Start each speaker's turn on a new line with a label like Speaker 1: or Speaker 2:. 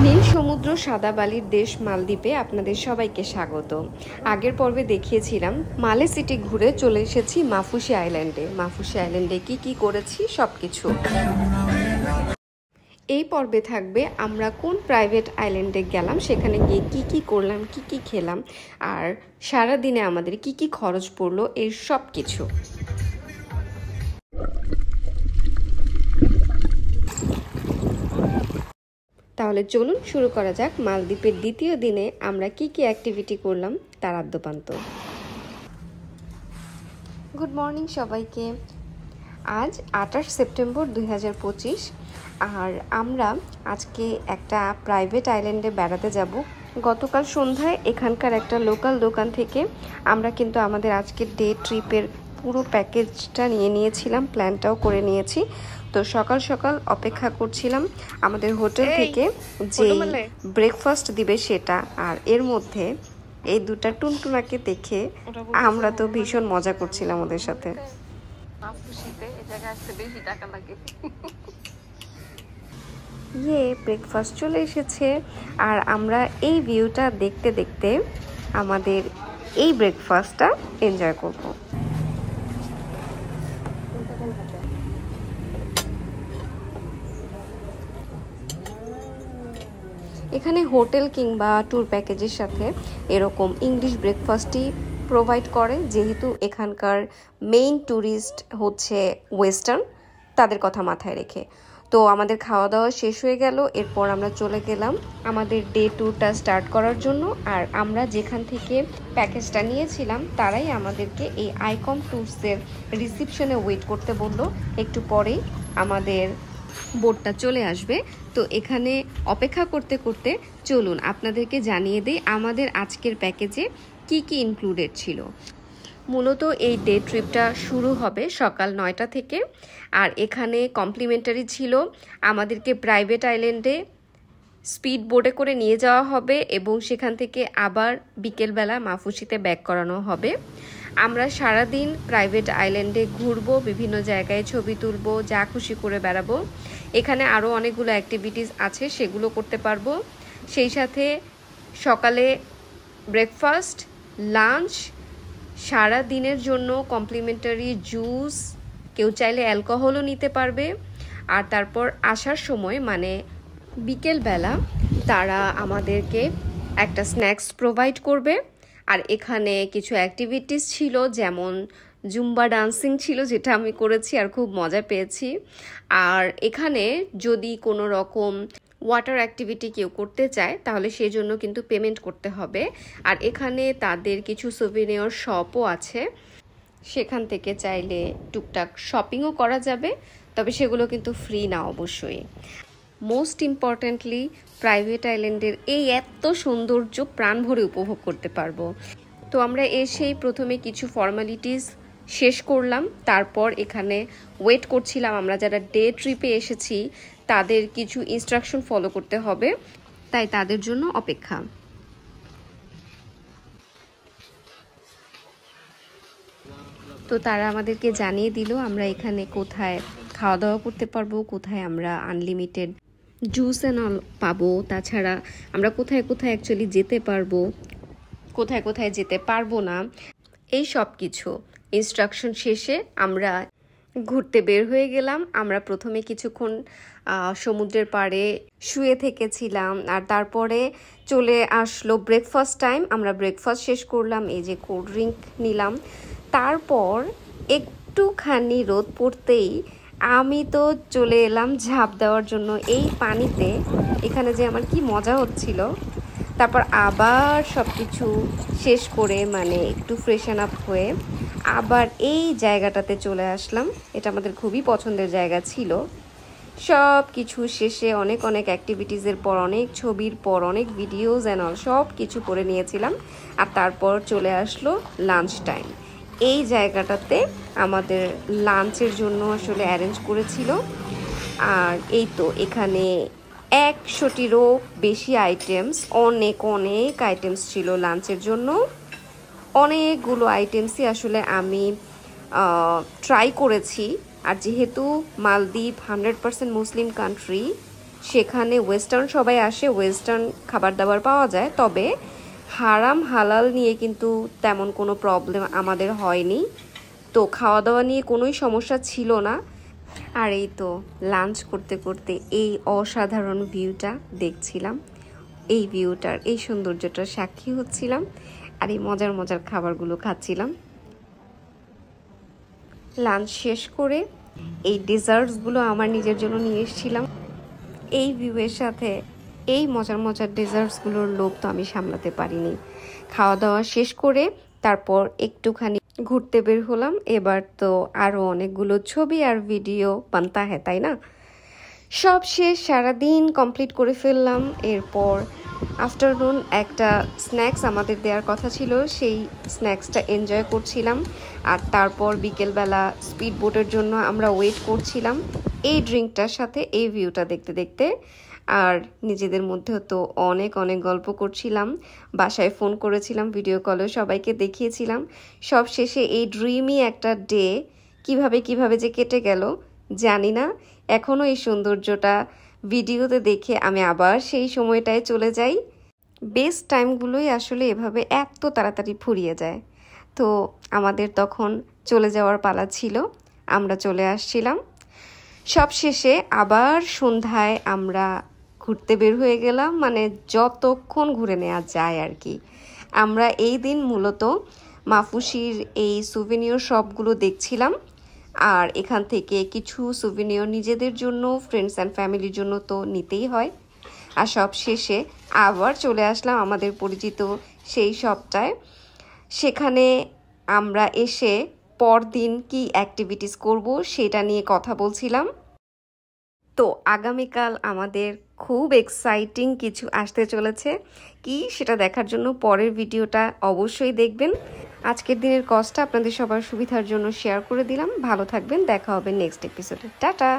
Speaker 1: নীল সমুদ্র সাদা বালির দেশ মালদ্বীপে আপনাদের সবাইকে স্বাগত। আগের পর্বে দেখিয়েছিলাম মালে সিটি ঘুরে চলে এসেছি মাফুসি আইল্যান্ডে। মাফুসি আইল্যান্ডে কি করেছি সবকিছু এই পর্বে থাকবে। আমরা কোন প্রাইভেট আইল্যান্ডে গেলাম, সেখানে গিয়ে কি করলাম, কি খেলাম, আর সারা দিনে আমাদের কি খরচ পড়লো, এর সব কিছু। তাহলে চলুন শুরু করা যাক মালদ্বীপের দ্বিতীয় দিনে আমরা কি অ্যাক্টিভিটি করলাম তার আদ্যপান্ত। গুড মর্নিং সবাইকে। আজ 28 সেপ্টেম্বর 2025, আর আমরা আজকে একটা প্রাইভেট আইল্যান্ডে বেড়াতে যাব। গতকাল সন্ধ্যায় এখানকার একটা লোকাল দোকান থেকে আমরা কিন্তু আমাদের আজকের ডে ট্রিপের পুরো প্যাকেজটা নিয়ে নিয়েছিলাম, প্ল্যানটাও করে নিয়েছি। তো সকাল সকাল অপেক্ষা করছিলাম আমাদের হোটেল থেকে যে ব্রেকফাস্ট দিবে সেটা, আর এর মধ্যে এই দুটা টুনটুনাকে দেখে আমরা তো ভীষণ মজা করছিলাম ওদের সাথে। ব্রেকফাস্ট চলে এসেছে, আর আমরা এই ভিউটা দেখতে দেখতে আমাদের এই ব্রেকফাস্টটা এনজয় করব। এখানে হোটেল কিংবা ট্যুর প্যাকেজের সাথে এরকম ইংলিশ ব্রেকফাস্টই প্রোভাইড করে, যেহেতু এখানকার মেইন ট্যুরিস্ট হচ্ছে ওয়েস্টার্ন, তাদের কথা মাথায় রেখে। তো আমাদের খাওয়া দাওয়া শেষ হয়ে গেল, এরপর আমরা চলে গেলাম আমাদের ডে ট্যুরটা স্টার্ট করার জন্য। আর আমরা যেখান থেকে প্যাকেজটা নিয়েছিলাম তারাই আমাদেরকে এই আইকম ট্যুরসের রিসিপশনে ওয়েট করতে বললো। একটু পরেই আমাদের বোটটা চলে আসবে। তো এখানে অপেক্ষা করতে করতে চলুন আপনাদেরকে জানিয়ে দিই আমাদের আজকের প্যাকেজে কি ইনক্লুডেড ছিল। মূলত এই ডে ট্রিপটা শুরু হবে সকাল 9টা থেকে, আর এখানে কমপ্লিমেন্টারি ছিল আমাদেরকে প্রাইভেট আইল্যান্ডে স্পিড বোটে করে নিয়ে যাওয়া হবে এবং সেখান থেকে আবার বিকেলবেলা মাফুসিতে ব্যাক করানো হবে। আমরা সারাদিন প্রাইভেট আইল্যান্ডে ঘুরবো, বিভিন্ন জায়গায় ছবি তুলবো, যা খুশি করে বেড়াবো। এখানে আরও অনেকগুলো অ্যাক্টিভিটিস আছে, সেগুলো করতে পারবো। সেই সাথে সকালে ব্রেকফাস্ট, লাঞ্চ, সারা দিনের জন্য কমপ্লিমেন্টারি জুস, কেউ চাইলে অ্যালকোহলও নিতে পারবে। আর তারপর আসার সময় মানে বিকেলবেলা তারা আমাদেরকে একটা স্ন্যাক্স প্রোভাইড করবে। আর এখানে কিছু অ্যাক্টিভিটিস ছিল, যেমন জুম্বা ডান্সিং ছিল, যেটা আমি করেছি আর খুব মজা পেয়েছি। আর এখানে যদি কোনো রকম ওয়াটার অ্যাক্টিভিটি কেউ করতে চায় তাহলে সেই জন্য কিন্তু পেমেন্ট করতে হবে। আর এখানে তাদের কিছু সুভিনিয়র শপও আছে, সেখান থেকে চাইলে টুকটাক শপিংও করা যাবে, তবে সেগুলো কিন্তু ফ্রি না অবশ্যই। মোস্ট ইম্পর্ট্যান্টলি প্রাইভেট আইল্যান্ডের এই এত সৌন্দর্য প্রাণ ভরে উপভোগ করতে পারবো। তো আমরা এসেই প্রথমে কিছু ফর্মালিটিস শেষ করলাম, তারপর এখানে ওয়েট করছিলাম। আমরা যারা ডে ট্রিপে এসেছি তাদের কিছু ইনস্ট্রাকশন ফলো করতে হবে, তাই তাদের জন্য অপেক্ষা। তো তারা আমাদেরকে জানিয়ে দিল আমরা এখানে কোথায় খাওয়া দাওয়া করতে পারবো, কোথায় আমরা আনলিমিটেড জুস অ্যান্ড অল পাবো, তাছাড়া আমরা কোথায় কোথায় অ্যাকচুয়ালি যেতে পারবো, কোথায় কোথায় যেতে পারবো না, এই সব কিছু ইনস্ট্রাকশন শেষে আমরা ঘুরতে বের হয়ে গেলাম। আমরা প্রথমে কিছুক্ষণ সমুদ্রের পাড়ে শুয়ে থেকেছিলাম, আর তারপরে চলে আসলো ব্রেকফাস্ট টাইম। আমরা ব্রেকফাস্ট শেষ করলাম, এই যে কোল্ড ড্রিঙ্ক নিলাম। তারপর একটুখানি রোদ পড়তেই আমি তো চলে এলাম ঝাঁপ দেওয়ার জন্য এই পানিতে। এখানে যে আমার কি মজা হচ্ছিল। তারপর আবার সব কিছু শেষ করে মানে একটু ফ্রেশন আপ হয়ে আবার এই জায়গাটাতে চলে আসলাম। এটা আমাদের খুবই পছন্দের জায়গা ছিল। সব কিছু শেষে অনেক অ্যাক্টিভিটিসের পর, অনেক ছবির পর, অনেক ভিডিওস অ্যান্ড অল সব কিছু করে নিয়েছিলাম। আর তারপর চলে আসলো লাঞ্চ টাইম। এই জায়গাটাতে আমাদের লাঞ্চের জন্য আসলে অ্যারেঞ্জ করেছিল। আর এই তো এখানে 100টিরও বেশি আইটেমস, অনেক আইটেমস ছিল লাঞ্চের জন্য। অনেকগুলো আইটেমসই আসলে আমি ট্রাই করেছি। আর যেহেতু মালদ্বীপ 100% মুসলিম কান্ট্রি, সেখানে ওয়েস্টার্ন সবাই আসে, ওয়েস্টার্ন খাবার দাবার পাওয়া যায়, তবে হারাম হালাল নিয়ে কিন্তু তেমন কোনো প্রবলেম আমাদের হয়নি। তো খাওয়া দাওয়া নিয়ে কোনোই সমস্যা ছিল না। আর এই তো লাঞ্চ করতে করতে এই অসাধারণ ভিউটা দেখছিলাম, এই ভিউটার এই সৌন্দর্যটার সাক্ষী হচ্ছিলাম, আর এই মজার মজার খাবারগুলো খাচ্ছিলাম। লাঞ্চ শেষ করে এই ডেজার্টসগুলো আমার নিজের জন্য নিয়ে এসেছিলাম। এই ভিউয়ের সাথে এই মজার মজার ডেজার্টসগুলোর লোভ তো আমি সামলাতে পারিনি। খাওয়া দাওয়া শেষ করে তারপর একটুখানি ঘুরতে বের হলাম। এবার তো আরও অনেকগুলো ছবি আর ভিডিও বানতা হ্যাঁ, তাই না? সব শেষ, সারাদিন কমপ্লিট করে ফেললাম। এরপর আফটারনুন একটা স্ন্যাক্স আমাদের দেওয়ার কথা ছিল, সেই স্ন্যাক্সটা এনজয় করছিলাম। আর তারপর বিকেলবেলা স্পিড বোটের জন্য আমরা ওয়েট করছিলাম এই ড্রিঙ্কটার সাথে এই ভিউটা দেখতে দেখতে। আর নিজেদের মধ্যেও তো অনেক অনেক গল্প করছিলাম, বাসায় ফোন করেছিলাম, ভিডিও কলে সবাইকে দেখিয়েছিলাম। সব শেষে এই ড্রিমি একটা ডে কিভাবে যে কেটে গেল জানি না। এখনও এই সৌন্দর্যটা ভিডিওতে দেখে আমি আবার সেই সময়টায় চলে যাই। বেস্ট টাইমগুলোই আসলে এভাবে এত তাড়াতাড়ি ফুরিয়ে যায়। তো আমাদের তখন চলে যাওয়ার পালা ছিল, আমরা চলে আসছিলাম। সব শেষে আবার সন্ধ্যায় আমরা ঘুরতে বের হয়ে গেলাম, মানে যতক্ষণ ঘুরে নেওয়া যায় আর কি। আমরা এই দিন মূলত মাফুসির এই সুভেনিয়র শপগুলো দেখছিলাম, আর এখান থেকে কিছু সুভেনিয়র নিজেদের জন্য, ফ্রেন্ডস অ্যান্ড ফ্যামিলির জন্য তো নিতেই হয়। আর সব শেষে আবার চলে আসলাম আমাদের পরিচিত সেই শপটায়। সেখানে আমরা এসে পরদিন কি অ্যাক্টিভিটিস করব সেটা নিয়ে কথা বলছিলাম। তো আগামীকাল আমাদের খুব এক্সাইটিং কিছু আসতে চলেছে, কি সেটা দেখার জন্য পরের ভিডিওটা অবশ্যই দেখবেন। আজকের দিনের কজটা আপনাদের সবার সুবিধার জন্য শেয়ার করে দিলাম। ভালো থাকবেন, দেখা হবে নেক্সট এপিসোডে। টাটা।